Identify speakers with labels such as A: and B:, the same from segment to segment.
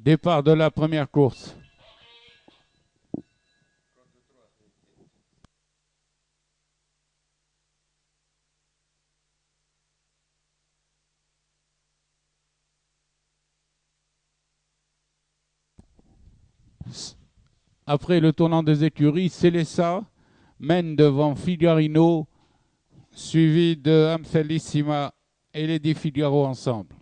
A: Départ de la première course. Après le tournant des écuries, Célessa mène devant Figarino, suivi de Amfelissima et Lady Figaro ensemble.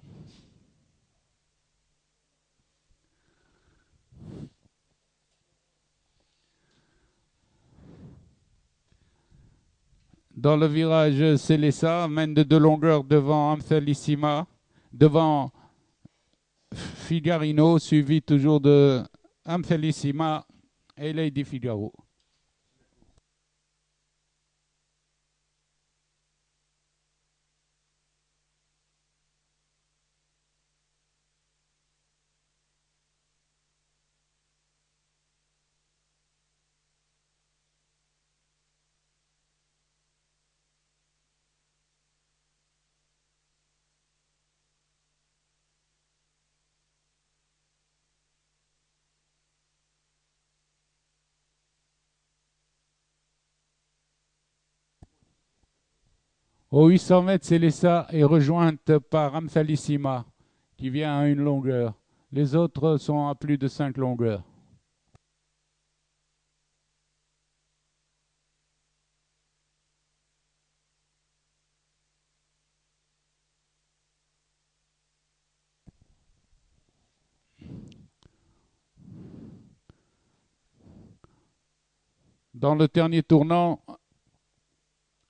A: Dans le virage, Célessa mène de 2 longueurs devant Amfelissima, devant Figarino, suivi toujours de Amfelissima et Lady Figaro. Aux 800 mètres, Célessa est rejointe par Amfelissima, qui vient à 1 longueur. Les autres sont à plus de 5 longueurs. Dans le dernier tournant,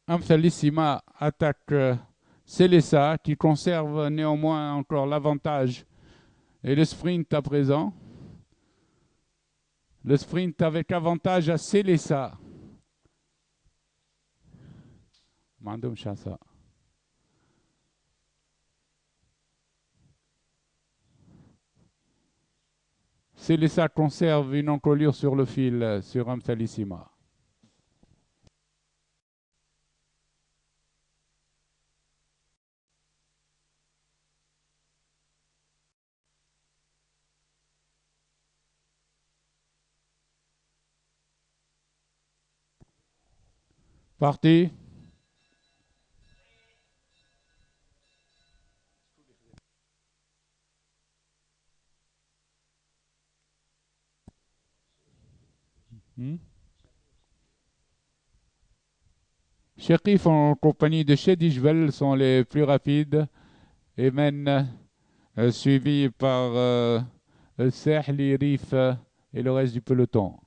A: Amfelissima attaque Célessa, qui conserve néanmoins encore l'avantage. Et le sprint à présent. Le sprint avec avantage à Célessa. Mandum Chassa. Célessa conserve une encolure sur le fil sur Amfelissima. Parti. Sheriff en compagnie de Chedishvel sont les plus rapides et mènent, suivis par Sehli, Rif et le reste du peloton.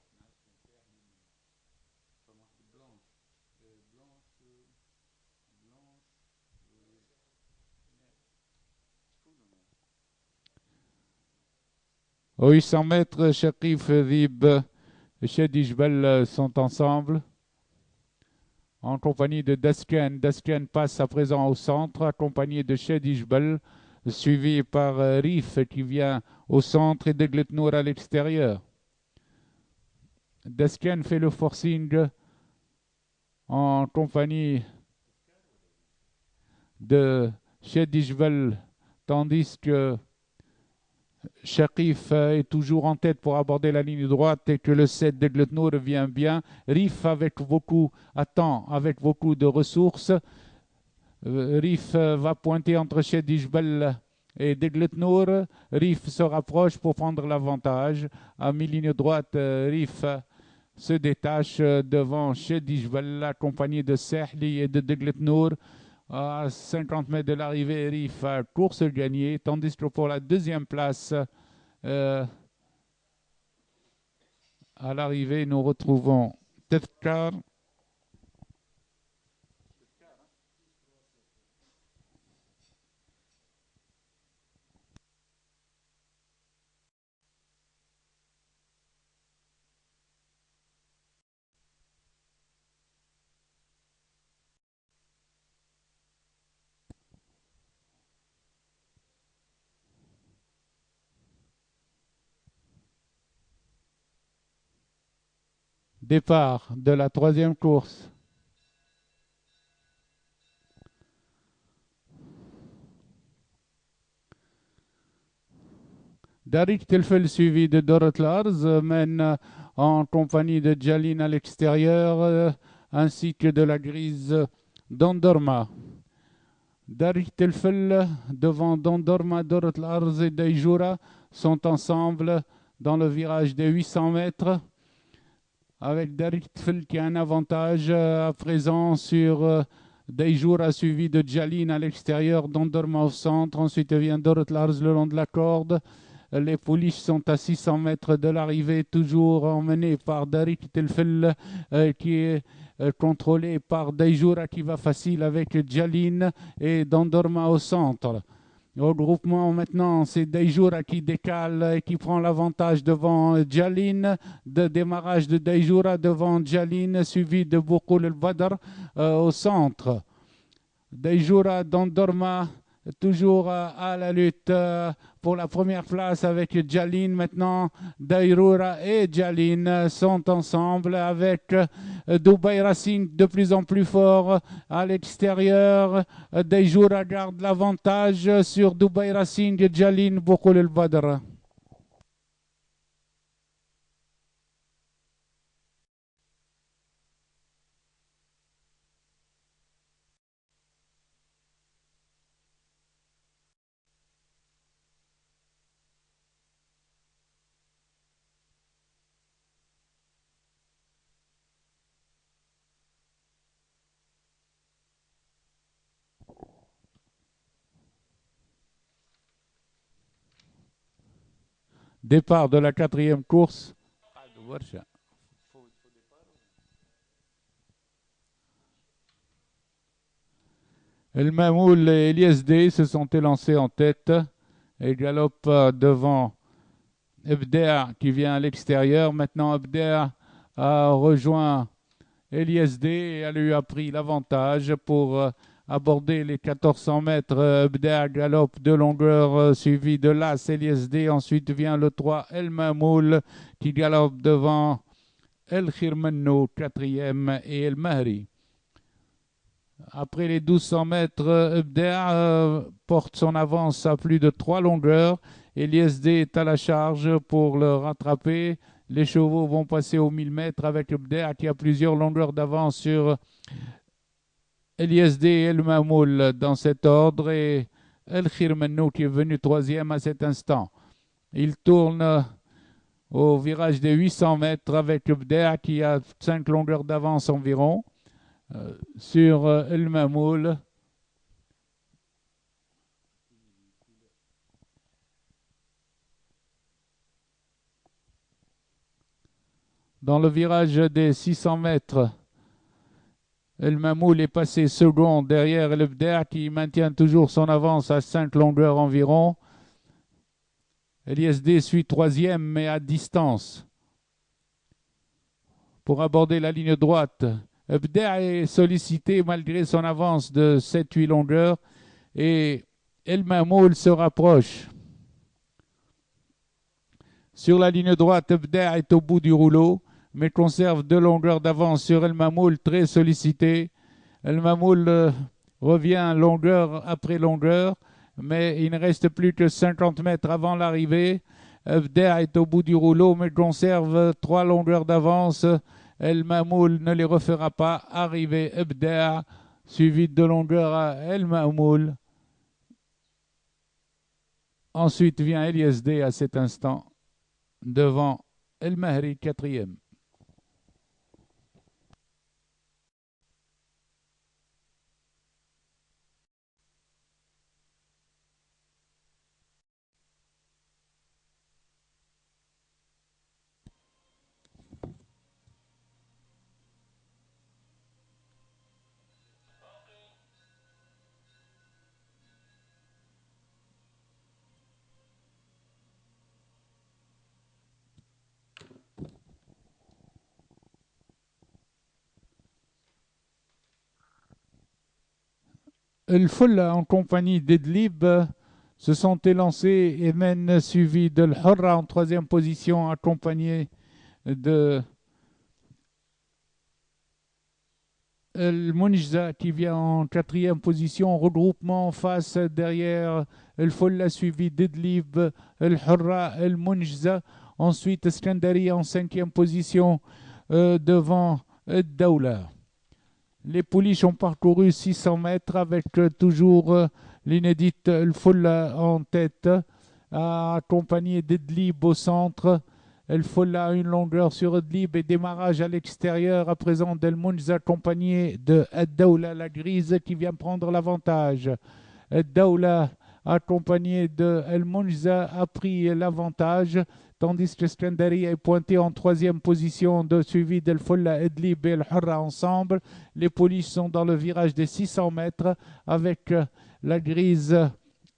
A: Aux 800 mètres, Sheriff, Rib et Chedishvel sont ensemble en compagnie de Dasken. Dasken passe à présent au centre, accompagné de Chedishvel, suivi par Rif qui vient au centre et de Gletnour à l'extérieur. Dasken fait le forcing en compagnie de Chedishvel, tandis que Sharif est toujours en tête pour aborder la ligne droite et que le 7 de Gletnour revient bien. Rif attend avec beaucoup de ressources. Rif va pointer entre Chedishvel et Degletnour. Rif se rapproche pour prendre l'avantage. À mi-ligne droite, Rif se détache devant Chedishvel, accompagné de Sehli et de Degletnour. À 50 mètres de l'arrivée, Rif a course gagnée, tandis que pour la deuxième place, à l'arrivée, nous retrouvons Tefkar. Départ de la troisième course. Darik Telfel suivi de Dorot Lars mène en compagnie de Jalin à l'extérieur ainsi que de la grise Dondorma. Darik Telfel devant Dondorma, Dorot Lars et Dejura sont ensemble dans le virage des 800 mètres avec Darik Telfel qui a un avantage à présent sur Dejura suivi de Jalin à l'extérieur, Dondorma au centre, ensuite vient Dorot Lars le long de la corde. Les pouliches sont à 600 mètres de l'arrivée, toujours emmenés par Darik Telfel qui est contrôlé par Dejura qui va facile avec Jalin et Dondorma au centre. Au groupement maintenant, c'est Dejura qui décale et qui prend l'avantage devant Jalin. De démarrage de Dejura devant Jalin, suivi de Boukoul el-Badr au centre. Dejura, Dondorma, toujours à la lutte pour la première place avec Jalin. Maintenant, Dejura et Jalin sont ensemble avec Dubaï Racing de plus en plus fort à l'extérieur. Dejura garde l'avantage sur Dubaï Racing, Jalin, Boukoul el-Badr. Départ de la quatrième course. El Mamoul et l'ISD se sont élancés en tête et galopent devant Ebder qui vient à l'extérieur. Maintenant, Ebder a rejoint l'ISD et a lui a pris l'avantage pour aborder les 1400 mètres. Ebder galope de longueur suivi de l'As l'ISD. Ensuite vient le 3 El Mamoul qui galope devant El Khirmenno, quatrième, et El Mahri. Après les 1200 mètres, Ebder porte son avance à plus de 3 longueurs et l'ISD est à la charge pour le rattraper. Les chevaux vont passer aux 1000 mètres avec Ebder qui a plusieurs longueurs d'avance sur l'ISD et El Mamoul dans cet ordre et El Khirmenno qui est venu troisième à cet instant. Il tourne au virage des 800 mètres avec Ebder qui a 5 longueurs d'avance environ. Sur El Mamoul. Dans le virage des 600 mètres, El Mamoul est passé second derrière El Ebder qui maintient toujours son avance à 5 longueurs environ. L'ISD suit troisième mais à distance pour aborder la ligne droite. Ebder est sollicité malgré son avance de 7-8 longueurs et El Mamoul se rapproche. Sur la ligne droite, Ebder est au bout du rouleau mais conserve 2 longueurs d'avance sur El Mamoul, très sollicité. El Mamoul revient longueur après longueur, mais il ne reste plus que 50 mètres avant l'arrivée. Ebder est au bout du rouleau mais conserve 3 longueurs d'avance. El Mamoul ne les refera pas. Arrivé Ebder, suivi de longueur à El Mamoul. Ensuite vient l'ISD à cet instant, devant El Mahri, quatrième. El Folla en compagnie d'Edlib se sont élancés et mènent suivi de l'Horra en troisième position accompagné de El Monijza qui vient en quatrième position. Regroupement face derrière El Folla suivi d'Idlib, El Hurra, El Munjza. Ensuite, Skandaria en 5e position devant Daoula. Les pouliches ont parcouru 600 mètres avec toujours l'inédite El Folla en tête, accompagné d'Idlib au centre. El Folla a une longueur sur Idlib et démarrage à l'extérieur à présent d'El Munjza accompagné de Daoula la grise qui vient prendre l'avantage. Daoula accompagné de El Munjza a pris l'avantage tandis que Skandaria est pointé en 3e position, suivi d'El Folla, Idlib et El Hurra ensemble. Les polices sont dans le virage des 600 mètres avec la grise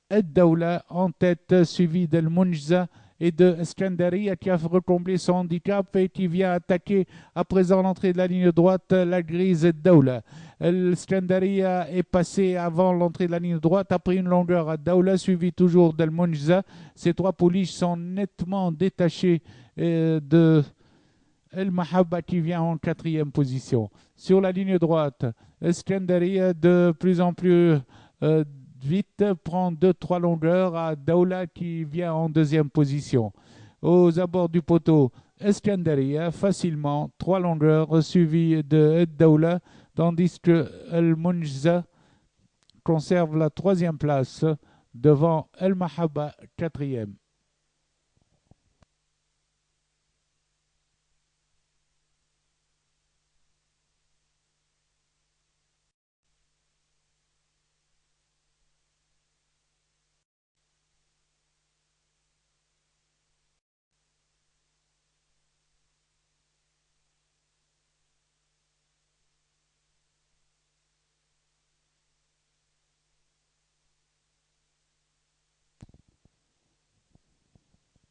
A: Daoula en tête, suivi d'El Munjza et de Skandaria qui a recomblé son handicap et qui vient attaquer à présent l'entrée de la ligne droite, la grise Daoula. Skandaria est passé avant l'entrée de la ligne droite, a pris une longueur à Daoula, suivi toujours d'El Munjza. Ces trois pouliches sont nettement détachées de El Mahabba qui vient en 4e position. Sur la ligne droite, Skandaria de plus en plus vite prend 2-3 longueurs à Daoula qui vient en 2e position. Aux abords du poteau, Skandaria facilement 3 longueurs suivi de Daoula, tandis que El Munjza conserve la 3e place devant El Mahabba 4e.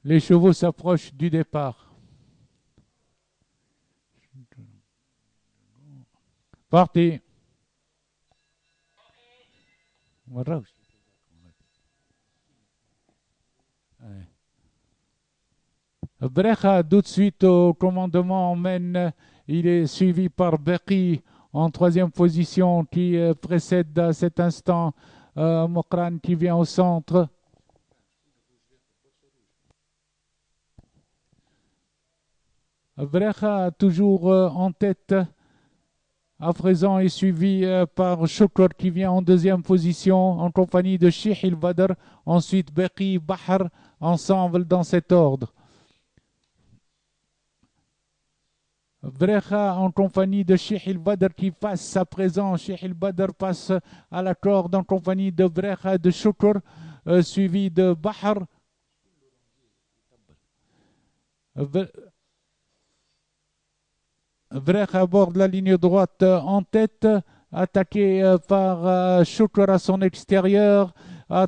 A: Les chevaux s'approchent du départ. Parti. Brecha tout de suite au commandement emmène. Il est suivi par Beki en 3e position qui précède à cet instant Mokran qui vient au centre. Brecha toujours en tête. À présent est suivi par Shukr qui vient en 2e position en compagnie de Sheikh el-Badr. Ensuite Beki, Bahar, ensemble dans cet ordre. Brecha en compagnie de Sheikh el-Badr qui passe à présent. Sheikh el-Badr passe à la corde en compagnie de Brecha de Shukr, suivi de Bahar. Brecha aborde la ligne droite en tête, attaqué par Shukr à son extérieur,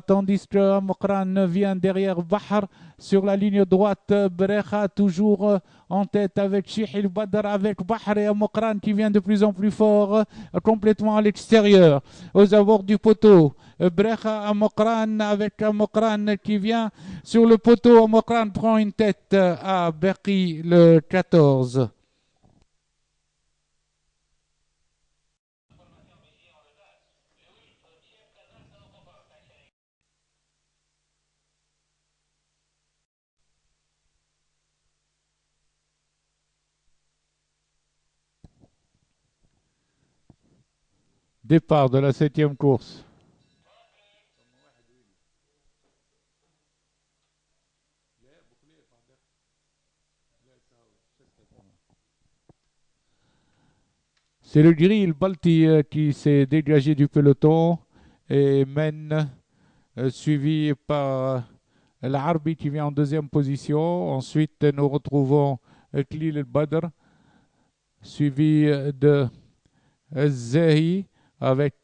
A: tandis que Mokran vient derrière Bahar. Sur la ligne droite, Brecha toujours en tête avec Sheikh el-Badr, avec Bahar et Mokran qui vient de plus en plus fort, complètement à l'extérieur. Aux abords du poteau, Brecha à Mokran avec Mokran qui vient sur le poteau. Mokran prend une tête à Berki le 14. Départ de la 7e course. C'est le gris, le Balti qui s'est dégagé du peloton et mène, suivi par l'Arbi qui vient en 2e position. Ensuite, nous retrouvons Klil el-Badr, suivi de Zahi avec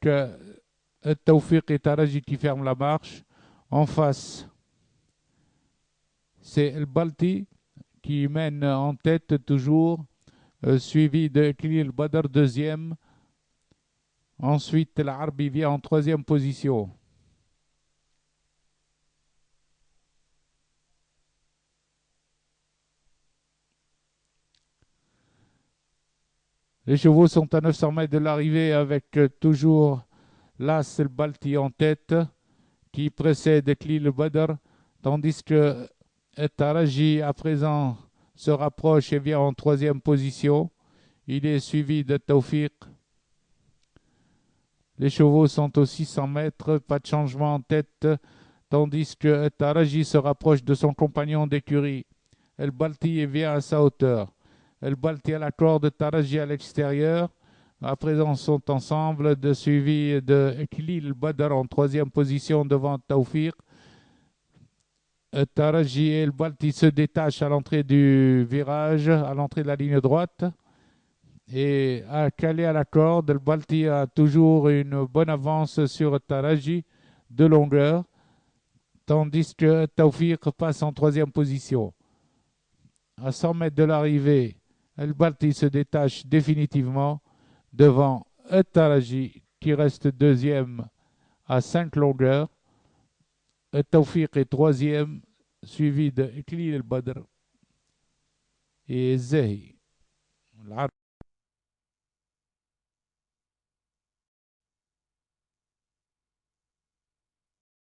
A: Tawfiq et Taraji qui ferment la marche. En face, c'est el Balti qui mène en tête toujours, suivi de Klil el-Badr 2e. Ensuite, l'Arbi vient en 3e position. Les chevaux sont à 900 mètres de l'arrivée avec toujours l'As el Balti en tête, qui précède Iqlil al-Badr, tandis que Taraji à présent se rapproche et vient en troisième position. Il est suivi de Tawfiq. Les chevaux sont aux 600 mètres, pas de changement en tête, tandis que Taraji se rapproche de son compagnon d'écurie. El Balti vient à sa hauteur. El Balti à la corde, Taraji à l'extérieur. À présent, sont ensemble, suivi de Iqlil al-Badr en troisième position devant Tawfiq. Taraji et El Balti se détachent à l'entrée du virage, à l'entrée de la ligne droite. Et à caler à la corde, El Balti a toujours une bonne avance sur Taraji de longueur, tandis que Tawfiq passe en troisième position. À 100 mètres de l'arrivée, El Balti se détache définitivement devant Taraji qui reste deuxième à 5 longueurs. Tawfiq est troisième, suivi de Iqlil al-Badr et Zahi.